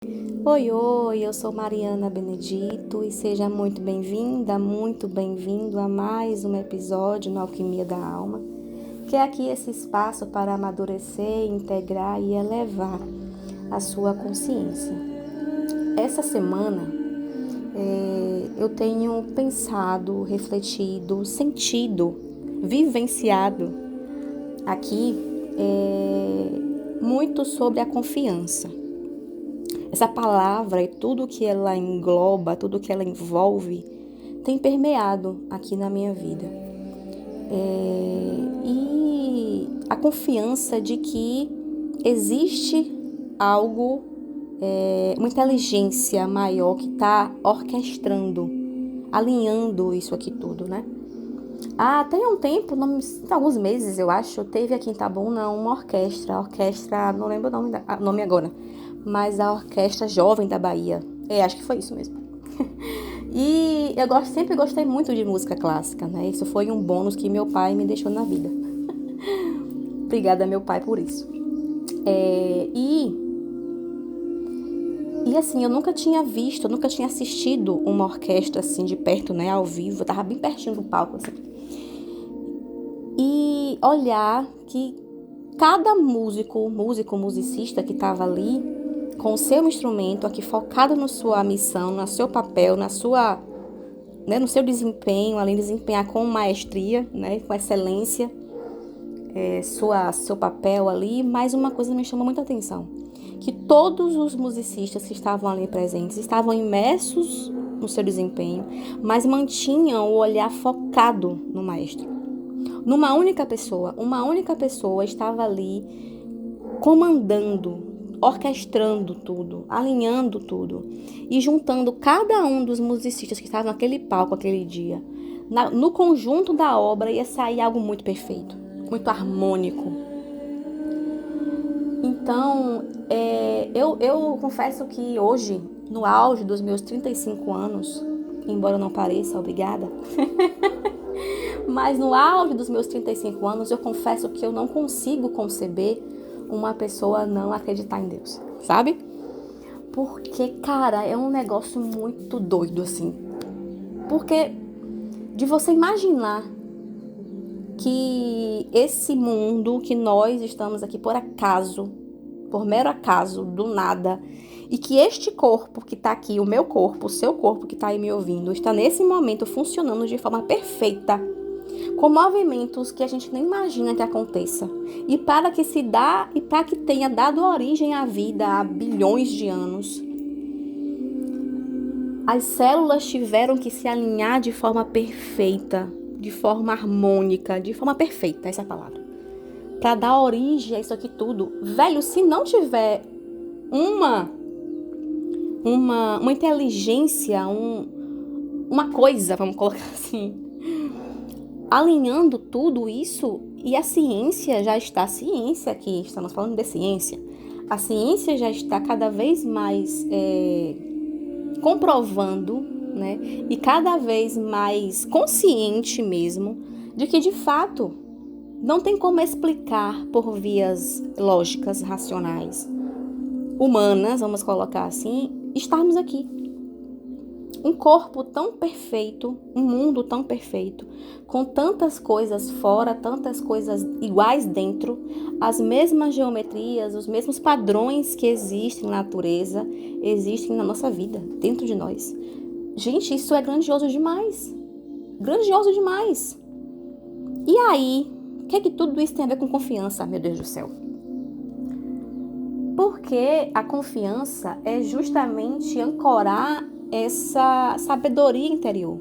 Oi, oi, eu sou Mariana Benedito e seja muito bem-vinda, muito bem-vindo a mais um episódio no Alquimia da Alma, que é aqui esse espaço para amadurecer, integrar e elevar a sua consciência. Essa semana eu tenho pensado, refletido, sentido, vivenciado aqui muito sobre a confiança. Essa palavra e tudo que ela engloba, tudo que ela envolve, tem permeado aqui na minha vida. E a confiança de que existe algo, uma inteligência maior que está orquestrando, alinhando isso aqui tudo, né? Tem um tempo, alguns meses eu acho, teve aqui em Itabuna uma orquestra, não lembro o nome agora, mas a Orquestra Jovem da Bahia. Acho que foi isso mesmo. E eu sempre gostei muito de música clássica, né? Isso foi um bônus que meu pai me deixou na vida. Obrigada, meu pai, por isso. E assim, eu nunca tinha assistido uma orquestra assim de perto, né? Ao vivo, eu tava bem pertinho do palco, assim. E olhar que cada musicista que estava ali, com o seu instrumento aqui focado na sua missão, no seu papel, no seu desempenho, além de desempenhar com maestria, né, com excelência, seu papel ali. Mais uma coisa me chamou muita atenção, que todos os musicistas que estavam ali presentes estavam imersos no seu desempenho, mas mantinham o olhar focado no maestro. Uma única pessoa estava ali comandando, orquestrando tudo, alinhando tudo e juntando cada um dos musicistas que estavam naquele palco aquele dia. No conjunto da obra ia sair algo muito perfeito, muito harmônico. Então, eu confesso que hoje, no auge dos meus 35 anos, embora não pareça, obrigada, mas no auge dos meus 35 anos, eu confesso que eu não consigo conceber uma pessoa não acreditar em Deus, sabe? Porque, cara, é um negócio muito doido, assim. Porque de você imaginar que esse mundo, que nós estamos aqui por acaso, por mero acaso, do nada, e que este corpo que tá aqui, o meu corpo, o seu corpo que tá aí me ouvindo, está nesse momento funcionando de forma perfeita, com movimentos que a gente nem imagina que aconteça. E para que tenha dado origem à vida há bilhões de anos, as células tiveram que se alinhar de forma perfeita, de forma harmônica, de forma perfeita, essa é a palavra, para dar origem a isso aqui tudo. Velho, se não tiver uma inteligência, uma coisa, vamos colocar assim, alinhando tudo isso, e a ciência aqui, estamos falando de ciência, a ciência já está cada vez mais comprovando, né, e cada vez mais consciente mesmo, de que de fato não tem como explicar por vias lógicas, racionais, humanas, vamos colocar assim, estarmos aqui. Um corpo tão perfeito, um mundo tão perfeito, com tantas coisas fora, tantas coisas iguais dentro, as mesmas geometrias, os mesmos padrões que existem na natureza, existem na nossa vida, dentro de nós. Gente, isso é grandioso demais. Grandioso demais. E aí, o que é que tudo isso tem a ver com confiança, meu Deus do céu? Porque a confiança é justamente ancorar essa sabedoria interior,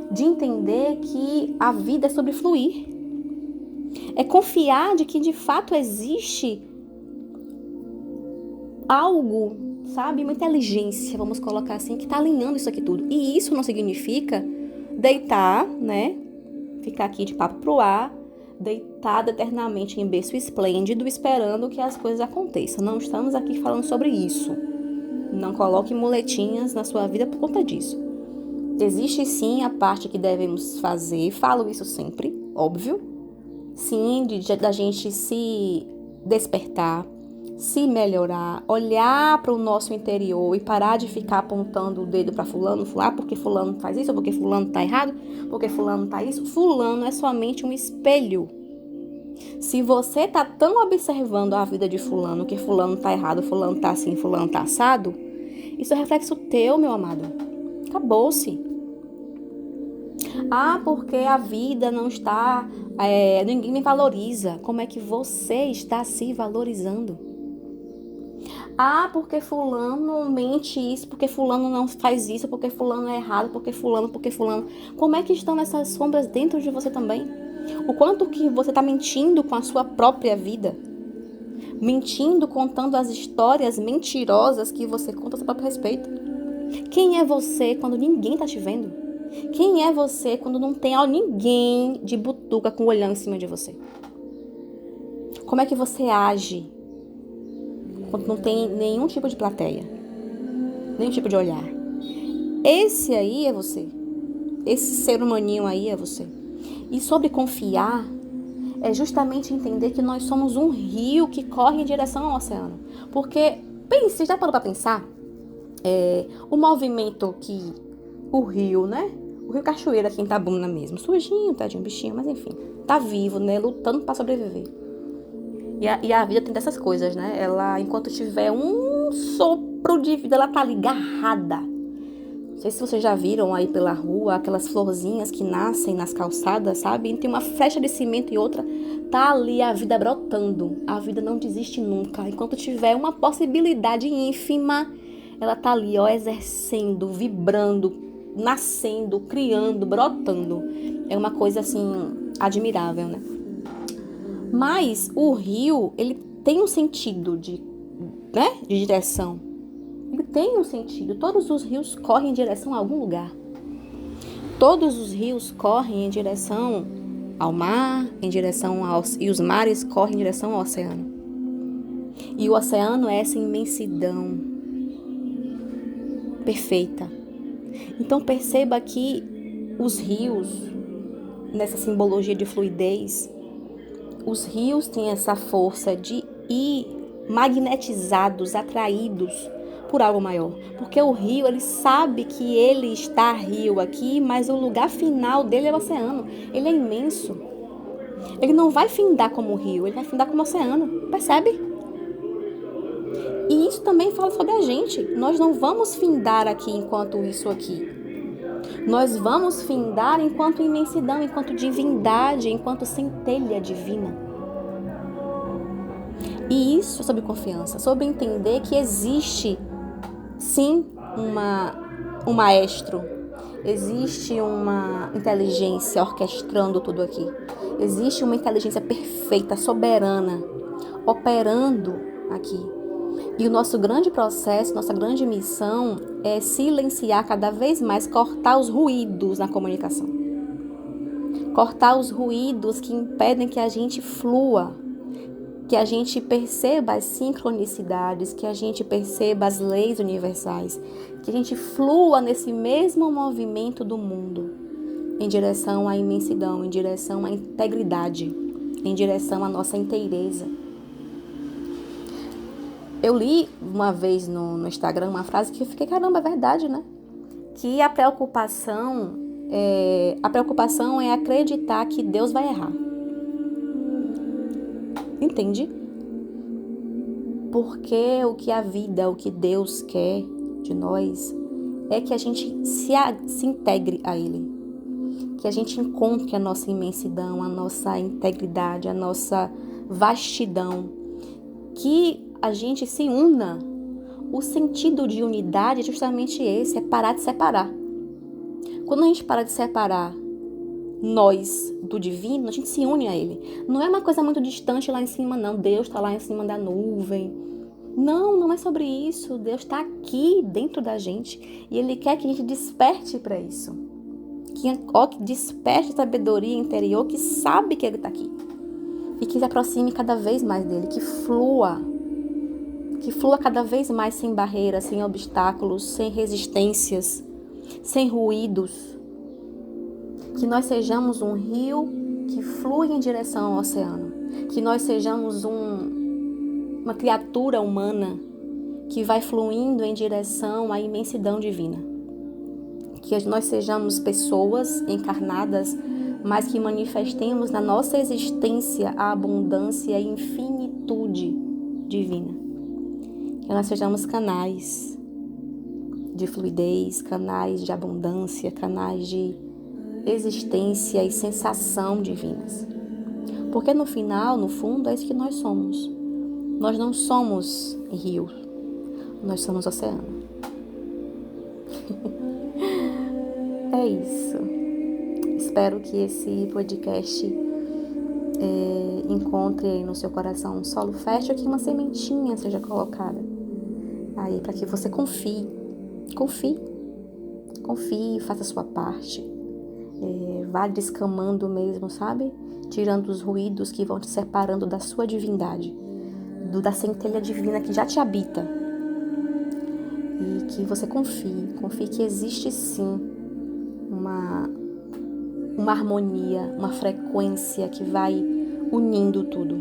de entender que a vida é sobre fluir. É confiar de que de fato existe algo, sabe, uma inteligência, vamos colocar assim, que está alinhando isso aqui tudo. E isso não significa deitar, né, ficar aqui de papo pro ar, deitada eternamente em berço esplêndido, esperando que as coisas aconteçam. Não estamos aqui falando sobre isso. Não coloque muletinhas na sua vida por conta disso. Existe sim a parte que devemos fazer, falo isso sempre, óbvio. Sim, da gente se despertar, se melhorar, olhar para o nosso interior e parar de ficar apontando o dedo para fulano, porque fulano faz isso, porque fulano tá errado, porque fulano tá isso. Fulano é somente um espelho. Se você tá tão observando a vida de fulano, que fulano tá errado, fulano tá assim, fulano tá assado, isso é reflexo teu, meu amado. Acabou-se. Porque a vida não está, ninguém me valoriza. Como é que você está se valorizando? Porque fulano mente isso, porque fulano não faz isso, porque fulano é errado, porque fulano. Como é que estão essas sombras dentro de você também? O quanto que você está mentindo com a sua própria vida? Mentindo, contando as histórias mentirosas que você conta a seu próprio respeito. Quem é você quando ninguém está te vendo? Quem é você quando não tem ninguém de butuca com o olhão em cima de você? Como é que você age quando não tem nenhum tipo de plateia, nenhum tipo de olhar? Esse aí é você. Esse ser humaninho aí é você. E sobre confiar, é justamente entender que nós somos um rio que corre em direção ao oceano. Porque, pense, já parou para pensar? O movimento que o rio, né? O rio Cachoeira aqui em Itabuna mesmo. Sujinho, tadinho, bichinho, mas enfim. Tá vivo, né? Lutando para sobreviver. E a vida tem dessas coisas, né? Ela, enquanto tiver um sopro de vida, ela tá ali agarrada. Não sei se vocês já viram aí pela rua aquelas florzinhas que nascem nas calçadas, sabe? E tem uma flecha de cimento e outra, tá ali a vida brotando. A vida não desiste nunca. Enquanto tiver uma possibilidade ínfima, ela tá ali, ó, exercendo, vibrando, nascendo, criando, brotando. É uma coisa, assim, admirável, né? Mas o rio, ele tem um sentido de direção. Ele tem um sentido. Todos os rios correm em direção a algum lugar. Todos os rios correm em direção ao mar, e os mares correm em direção ao oceano. E o oceano é essa imensidão perfeita. Então perceba que os rios, nessa simbologia de fluidez, os rios têm essa força de ir magnetizados, atraídos por algo maior. Porque o rio, ele sabe que ele está rio aqui, mas o lugar final dele é o oceano. Ele é imenso. Ele não vai findar como o rio, ele vai findar como o oceano. Percebe? E isso também fala sobre a gente. Nós não vamos findar aqui enquanto isso aqui. Nós vamos findar enquanto imensidão, enquanto divindade, enquanto centelha divina. E isso é sobre confiança, sobre entender que existe, sim, um maestro, existe uma inteligência orquestrando tudo aqui. Existe uma inteligência perfeita, soberana, operando aqui. E o nosso grande processo, nossa grande missão é silenciar cada vez mais, cortar os ruídos na comunicação. Cortar os ruídos que impedem que a gente flua, que a gente perceba as sincronicidades, que a gente perceba as leis universais, que a gente flua nesse mesmo movimento do mundo, em direção à imensidão, em direção à integridade, em direção à nossa inteireza. Eu li uma vez no Instagram uma frase que eu fiquei, caramba, é verdade, né? Que a preocupação é acreditar que Deus vai errar. Entende? Porque o que a vida, o que Deus quer de nós é que a gente se integre a Ele. Que a gente encontre a nossa imensidão, a nossa integridade, a nossa vastidão. Que a gente se una. O sentido de unidade é justamente esse, é parar de separar. Quando a gente para de separar nós do divino, a gente se une a Ele. Não é uma coisa muito distante lá em cima, não. Deus está lá em cima da nuvem. Não é sobre isso. Deus está aqui dentro da gente e Ele quer que a gente desperte para isso. Que desperte a sabedoria interior, que sabe que Ele está aqui. E que se aproxime cada vez mais dEle, que flua cada vez mais sem barreiras, sem obstáculos, sem resistências, sem ruídos. Que nós sejamos um rio que flui em direção ao oceano. Que nós sejamos uma criatura humana que vai fluindo em direção à imensidão divina. Que nós sejamos pessoas encarnadas, mas que manifestemos na nossa existência a abundância e a infinitude divina. Que nós sejamos canais de fluidez, canais de abundância, canais de existência e sensação divinas. Porque no final, no fundo, é isso que nós somos. Nós não somos rio, nós somos oceano. É isso. Espero que esse podcast encontre aí no seu coração um solo fértil, que uma sementinha seja colocada aí para que você confie, faça a sua parte, vá descamando mesmo, sabe? Tirando os ruídos que vão te separando da sua divindade, da centelha divina que já te habita. E que você confie que existe sim uma harmonia, uma frequência que vai unindo tudo.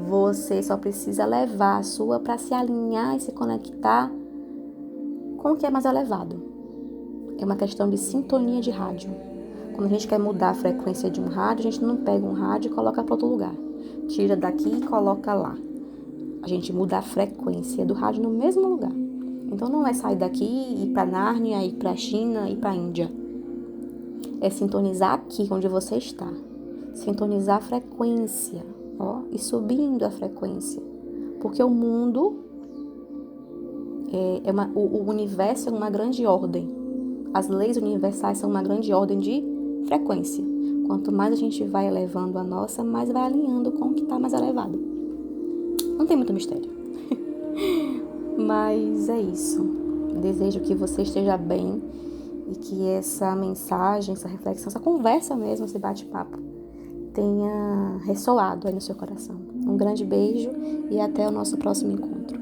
Você só precisa levar a sua para se alinhar e se conectar com o que é mais elevado. É uma questão de sintonia de rádio. Quando a gente quer mudar a frequência de um rádio, a gente não pega um rádio e coloca para outro lugar. Tira daqui e coloca lá. A gente muda a frequência do rádio no mesmo lugar. Então não é sair daqui e ir para Nárnia, ir para a China, ir para a Índia. É sintonizar aqui onde você está. Sintonizar a frequência, e subindo a frequência. Porque o mundo, o universo é uma grande ordem. As leis universais são uma grande ordem de frequência. Quanto mais a gente vai elevando a nossa, mais vai alinhando com o que está mais elevado. Não tem muito mistério. Mas é isso. Desejo que você esteja bem e que essa mensagem, essa reflexão, essa conversa mesmo, esse bate-papo, tenha ressoado aí no seu coração. Um grande beijo e até o nosso próximo encontro.